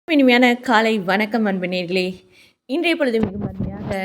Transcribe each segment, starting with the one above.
இனிமையான காலை வணக்கம் அன்பு நேர்களே. இன்றைய பொழுது மிகவும் அருமையாக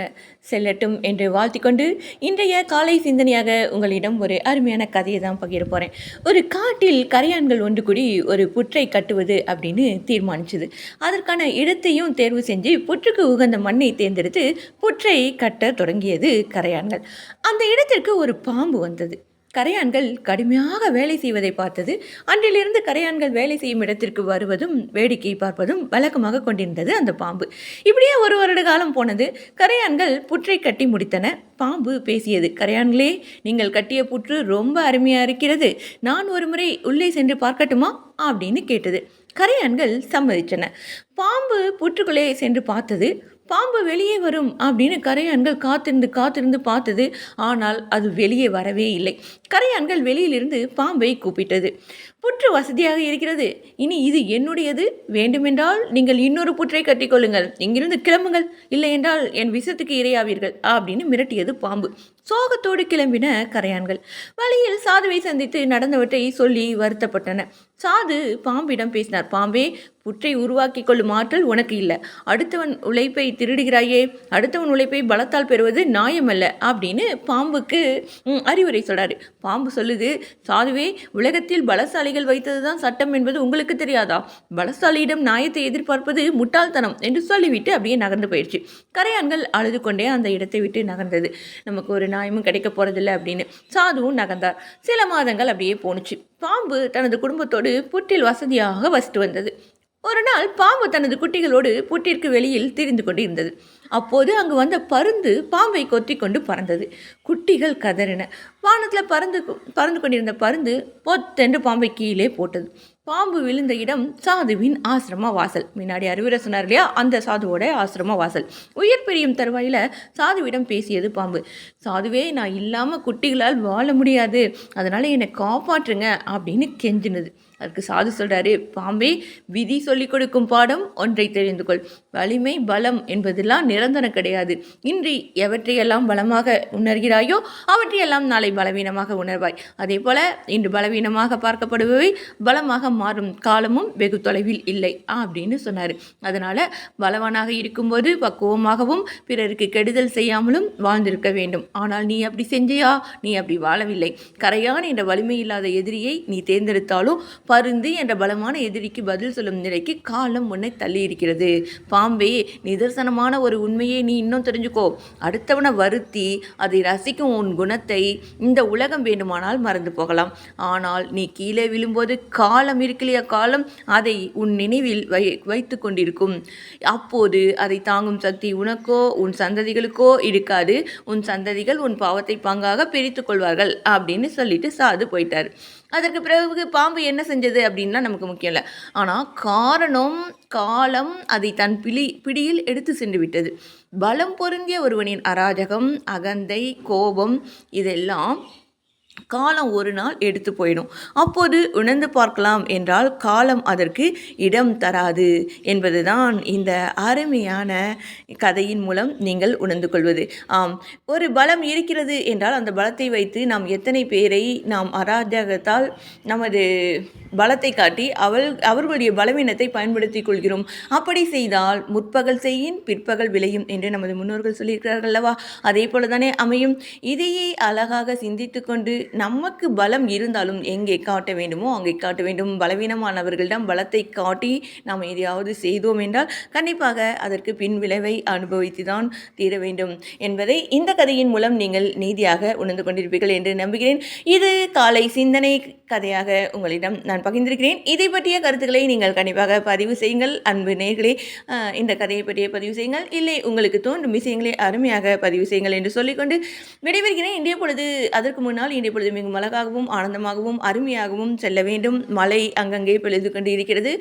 செல்லட்டும் என்று வாழ்த்திக்கொண்டு இன்றைய காலை சிந்தனையாக உங்களிடம் ஒரு அருமையான கதையை தான் பகிர போகிறேன். ஒரு காட்டில் கரையான்கள் ஒன்று கூடி ஒரு புற்றை கட்டுவது அப்படின்னு தீர்மானிச்சது. அதற்கான இடத்தையும் தேர்வு செஞ்சு புற்றுக்கு உகந்த மண்ணை தேர்ந்தெடுத்து புற்றை கட்ட தொடங்கியது கரையான்கள். அந்த இடத்திற்கு ஒரு பாம்பு வந்தது. கரையான்கள் கடுமையாக வேலை செய்வதை பார்த்தது. அன்றிலிருந்து கரையான்கள் வேலை செய்யும் இடத்திற்கு வருவதும் வேடிக்கை பார்ப்பதும் வழக்கமாக கொண்டிருந்தது அந்த பாம்பு. இப்படியே ஒரு வருட காலம் போனது. கரையான்கள் புற்றை கட்டி முடித்தன. பாம்பு பேசியது. கரையான்களே, நீங்கள் கட்டிய புற்று ரொம்ப அருமையாக இருக்கிறது. நான் ஒரு முறை உள்ளே சென்று பார்க்கட்டுமா அப்படின்னு கேட்டது. கரையான்கள் சம்மதித்தன. பாம்பு புற்றுக்குள்ளே சென்று பார்த்தது. பாம்பு வெளியே வரும் அப்படின்னு கரையான்கள் காத்திருந்து பார்த்தது. ஆனால் அது வெளியே வரவே இல்லை. கரையான்கள் வெளியிலிருந்து பாம்பை கூப்பிட்டது. புற்று வசதியாக இருக்கிறது. இனி இது என்னுடையது. வேண்டுமென்றால் நீங்கள் இன்னொரு புற்றை கட்டிக்கொள்ளுங்கள். இங்கிருந்து கிளம்புங்கள். இல்லை என்றால் என் விஷத்துக்கு இரையாவீர்கள் அப்படின்னு மிரட்டியது பாம்பு. சோகத்தோடு கிளம்பின கரையான்கள். வழியில் சாதுவை சந்தித்து நடந்தவற்றை சொல்லி வருத்தப்பட்டன. சாது பாம்பிடம் பேசினார். பாம்பே, புற்றை உருவாக்கி கொள்ளும் ஆற்றல் உனக்கு இல்லை. அடுத்தவன் உழைப்பை திருடுகிறாயே. அடுத்தவன் உழைப்பை பலத்தால் பெறுவது நியாயமல்ல அப்படின்னு பாம்புக்கு அறிவுரை சொல்றாரு. பாம்பு சொல்லுது, சாதுவே, உலகத்தில் பலசாலிகள் வைத்தது தான் சட்டம் என்பது உங்களுக்கு தெரியாதா? பலசாலியிடம் நியாயத்தை எதிர்பார்ப்பது முட்டாள்தனம் என்று சொல்லிவிட்டு அப்படியே நகர்ந்து போயிடுச்சு. கரையான்கள் அழுது கொண்டே அந்த இடத்தை விட்டு நகர்ந்தது. நமக்கு ஒரு நியாயமும் கிடைக்க போறதில்லை அப்படின்னு சாதுவும் நகர்ந்தார். சில மாதங்கள் அப்படியே போணுச்சு. பாம்பு தனது குடும்பத்தோடு புற்றில் வசதியாக வசித்து வந்தது. ஒரு நாள் பாம்பு தனது குட்டிகளோடு புற்றிற்கு வெளியில் திரிந்து கொண்டு இருந்தது. அப்போது அங்கு வந்த பருந்து பாம்பை கொத்தி கொண்டு பறந்தது. குட்டிகள் கதறின. வானத்தில் பறந்து கொண்டிருந்த பருந்து பொத்தென்று பாம்பை கீழே போட்டது. பாம்பு விழுந்த இடம் சாதுவின் ஆசிரம வாசல். முன்னாடி அறிவுரை சொன்னார் இல்லையா, அந்த சாதுவோட ஆசிரம வாசல். உயிர் பிரியும் தருவாயில் சாதுவிடம் பேசியது பாம்பு. சாதுவே, நான் இல்லாமல் குட்டிகளால் வாழ முடியாது, அதனால் என்னை காப்பாற்றுங்க அப்படின்னு கெஞ்சினது. அதுக்கு சாது சொல்கிறாரு, பாம்பே, விதி சொல்லிக் கொடுக்கும் பாடம் ஒன்றை தெரிந்து கொள். வலிமை பலம் என்பதெல்லாம் நிரந்தரம் கிடையாது. இன்றி எவற்றையெல்லாம் பலமாக உணர்கிறாயோ அவற்றையெல்லாம் நாளை பலவீனமாக உணர்வாய். அதே போல இன்று பலவீனமாக பார்க்கப்படுபவை பலமாக மாறும் காலமும் வெகு தொலைவில் இல்லை அப்படின்னு சொன்னார். அதனால் பலவானாக இருக்கும்போது பக்குவமாகவும் பிறருக்கு கெடுதல் செய்யாமலும் வாழ்ந்திருக்க வேண்டும். ஆனால் நீ அப்படி செஞ்சியா? நீ அப்படி வாழவில்லை. கரையான் என்ற வலிமை இல்லாத எதிரியை நீ தேர்ந்தெடுத்தாலும் பருந்து என்ற பலமான எதிரிக்கு பதில் சொல்லும் நிலைக்கு காலம் உன்னை தள்ளி இருக்கிறது. பாம்பே, நிதர்சனமான ஒரு உண்மையை நீ இன்னும் தெரிஞ்சுக்கோ. அடுத்தவனை வருத்தி அதை ரசிக்கும் உன் குணத்தை இந்த உலகம் வேண்டுமானால் மறந்து போகலாம். ஆனால் நீ கீழே விழும்போது காலம் இருக்கலையா, காலம் அதை உன் நினைவில் வைத்து கொண்டிருக்கும். அப்போது அதை தாங்கும் சக்தி உனக்கோ உன் சந்ததிகளுக்கோ இருக்காது. உன் சந்ததிகள் உன் பாவத்தை பங்காக பிரித்து கொள்வார்கள் அப்படின்னு சொல்லிட்டு சாது போயிட்டார். அதற்கு பிறகு பாம்பு என்ன செஞ்சது அப்படின்னா நமக்கு முக்கியம் இல்லை. ஆனால் காலம் அதை தன் பிடியில் எடுத்து சென்று விட்டது. பலம் பொருந்திய ஒருவனின் அராஜகம், அகந்தை, கோபம் இதெல்லாம் காலம் ஒரு நாள் எடுத்து போயிடும். அப்போது உணர்ந்து பார்க்கலாம் என்றால் காலம் அதற்கு இடம் தராது என்பதுதான் இந்த அருமையான கதையின் மூலம் நீங்கள் உணர்ந்து கொள்வது. ஒரு பலம் இருக்கிறது என்றால் அந்த பலத்தை வைத்து நாம் எத்தனை பேரை நாம் அராஜகத்தால் நமது பலத்தை காட்டி அவர்களுடைய பலவீனத்தை பயன்படுத்தி கொள்கிறோம். அப்படி செய்தால் முற்பகல் செய்யின் பிற்பகல் விளையும் என்று நமது முன்னோர்கள் சொல்லியிருக்கிறார்கள் அல்லவா? அதே போல தானே அமையும். இதையே அழகாக சிந்தித்து கொண்டு நமக்கு பலம் இருந்தாலும் எங்கே காட்ட வேண்டுமோ அங்கே காட்ட வேண்டும். பலவீனமானவர்களிடம் பலத்தை காட்டி நாம் எதையாவது செய்தோம் என்றால் கண்டிப்பாக அதற்கு பின் விளைவை அனுபவித்து தான் தீர வேண்டும் என்பதை இந்த கதையின் மூலம் நீங்கள் நீதியாக உணர்ந்து கொண்டிருப்பீர்கள் என்று நம்புகிறேன். இது காலை சிந்தனை கதையாக உங்களிடம் நான் பகிர்ந்திருக்கிறேன். இதை பற்றிய கருத்துக்களை நீங்கள் கண்டிப்பாக பதிவு செய்யுங்கள். அன்பு நேயர்களே, இந்த கதையை பற்றிய பதிவு செய்யுங்கள். இல்லை உங்களுக்கு தோன்றும் விஷயங்களை அருமையாக பதிவு செய்யுங்கள் என்று சொல்லிக்கொண்டு விடைபெறுகிறேன். இன்றைய பொழுது அதற்கு முன்னால் இன்றைய பொழுது மிகவும் அழகாகவும் ஆனந்தமாகவும் அருமையாகவும் செல்ல வேண்டும். மழை அங்கங்கே பொழுது கொண்டு இருக்கிறது.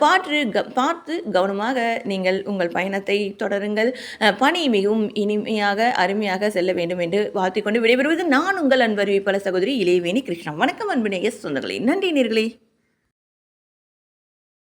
பார்த்து கவனமாக நீங்கள் உங்கள் பயணத்தை தொடருங்கள். பணி மிகவும் இனிமையாக அருமையாக செல்ல வேண்டும் என்று வாழ்த்திக்கொண்டு விடைபெறுவது நான் உங்கள் அன்பு அறிவிப்பாளர் சகோதரி இளையவேணி கிருஷ்ணா. வணக்கம் அன்பு நேய சொந்தங்களே. நன்றி நேயர்களே.